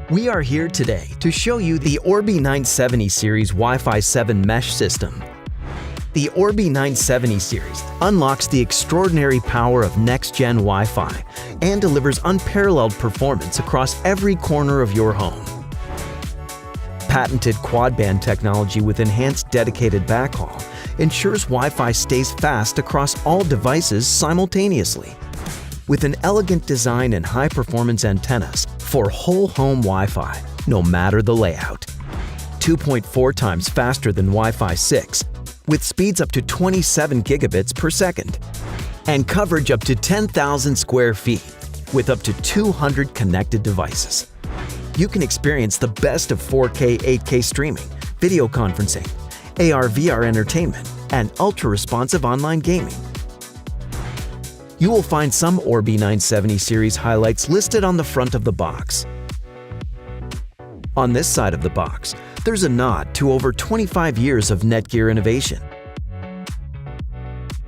We are here today to show you the Orbi 970 series Wi-Fi 7 mesh system. The Orbi 970 series unlocks the extraordinary power of next-gen Wi-Fi and delivers unparalleled performance across every corner of your home. Patented quad-band technology with enhanced dedicated backhaul ensures Wi-Fi stays fast across all devices simultaneously. With an elegant design and high-performance antennas for whole-home Wi-Fi, no matter the layout. 2.4 times faster than Wi-Fi 6, with speeds up to 27 gigabits per second. And coverage up to 10,000 square feet, with up to 200 connected devices. You can experience the best of 4K, 8K streaming, video conferencing, AR/VR entertainment, and ultra-responsive online gaming. You will find some Orbi 970 series highlights listed on the front of the box. On this side of the box, there's a nod to over 25 years of NETGEAR innovation.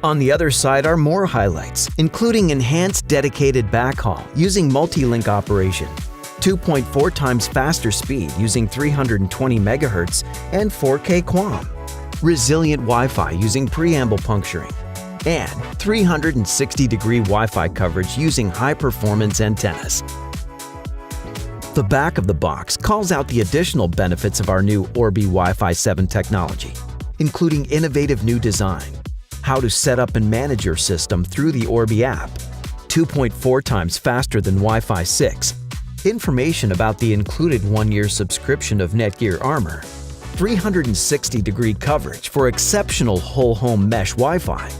On the other side are more highlights, including enhanced dedicated backhaul using multi-link operation, 2.4 times faster speed using 320 MHz and 4K QAM, resilient Wi-Fi using preamble puncturing, and 360-degree Wi-Fi coverage using high-performance antennas. The back of the box calls out the additional benefits of our new Orbi Wi-Fi 7 technology, including innovative new design, how to set up and manage your system through the Orbi app, 2.4 times faster than Wi-Fi 6, information about the included 1-year subscription of NETGEAR Armor, 360-degree coverage for exceptional whole-home mesh Wi-Fi,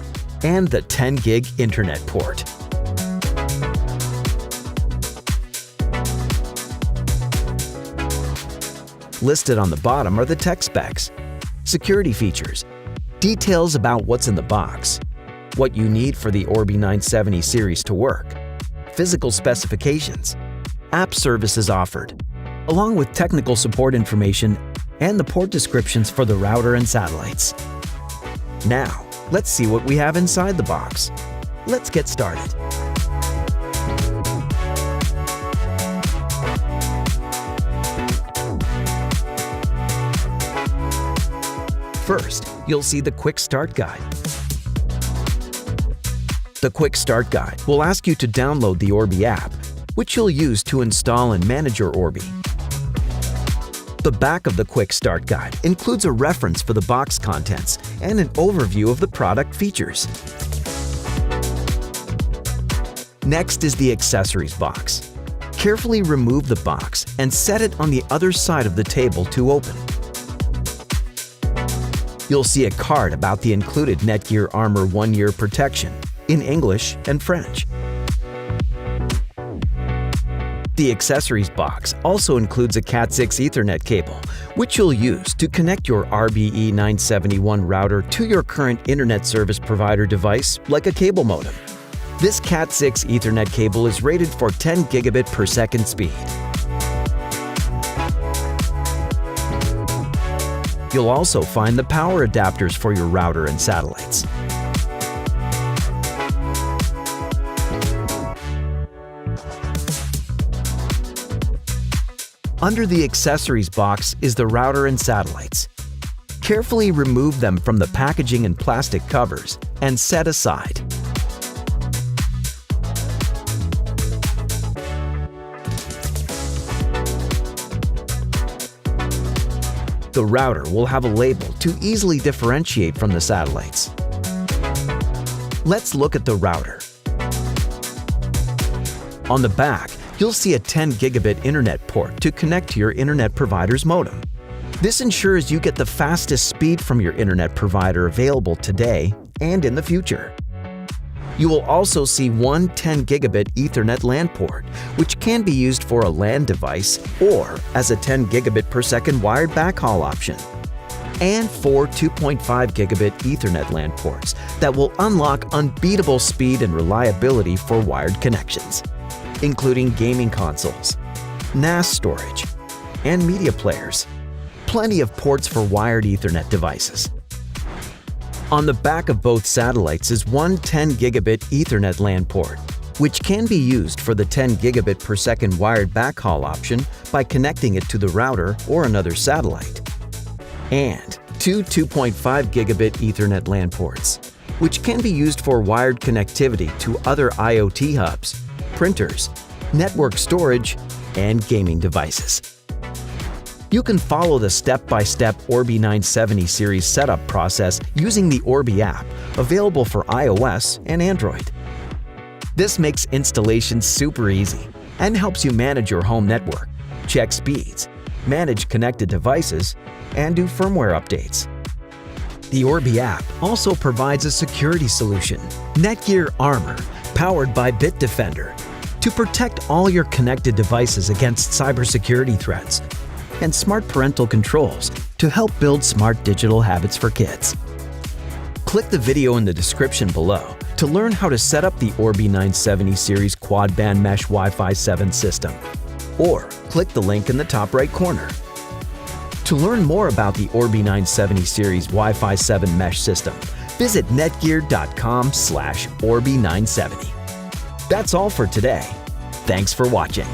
and the 10-gig internet port. Listed on the bottom are the tech specs, security features, details about what's in the box, what you need for the Orbi 970 series to work, physical specifications, app services offered, along with technical support information and the port descriptions for the router and satellites. Now, let's see what we have inside the box. Let's get started. First, you'll see the Quick Start Guide. The Quick Start Guide will ask you to download the Orbi app, which you'll use to install and manage your Orbi. The back of the Quick Start Guide includes a reference for the box contents and an overview of the product features. Next is the accessories box. Carefully remove the box and set it on the other side of the table to open. You'll see a card about the included NETGEAR Armor 1-year protection in English and French. The accessories box also includes a Cat6 Ethernet cable, which you'll use to connect your RBE 971 router to your current internet service provider device like a cable modem. This Cat6 Ethernet cable is rated for 10 gigabit per second speed. You'll also find the power adapters for your router and satellites. Under the accessories box is the router and satellites. Carefully remove them from the packaging and plastic covers and set aside. The router will have a label to easily differentiate from the satellites. Let's look at the router. On the back, you'll see a 10 gigabit internet port to connect to your internet provider's modem. This ensures you get the fastest speed from your internet provider available today and in the future. You will also see one 10 gigabit Ethernet LAN port, which can be used for a LAN device or as a 10 gigabit per second wired backhaul option, and 4 2.5 gigabit Ethernet LAN ports that will unlock unbeatable speed and reliability for wired connections, including gaming consoles, NAS storage, and media players. Plenty of ports for wired Ethernet devices. On the back of both satellites is one 10 gigabit Ethernet LAN port, which can be used for the 10 gigabit per second wired backhaul option by connecting it to the router or another satellite. And two 2.5 gigabit Ethernet LAN ports, which can be used for wired connectivity to other IoT hubs, printers, network storage, and gaming devices. You can follow the step-by-step Orbi 970 series setup process using the Orbi app, available for iOS and Android. This makes installation super easy and helps you manage your home network, check speeds, manage connected devices, and do firmware updates. The Orbi app also provides a security solution, NETGEAR Armor, powered by Bitdefender, to protect all your connected devices against cybersecurity threats, and smart parental controls to help build smart digital habits for kids. Click the video in the description below to learn how to set up the Orbi 970 series quad-band mesh Wi-Fi 7 system, or click the link in the top right corner. To learn more about the Orbi 970 series Wi-Fi 7 mesh system, visit netgear.com/Orbi970. That's all for today. Thanks for watching.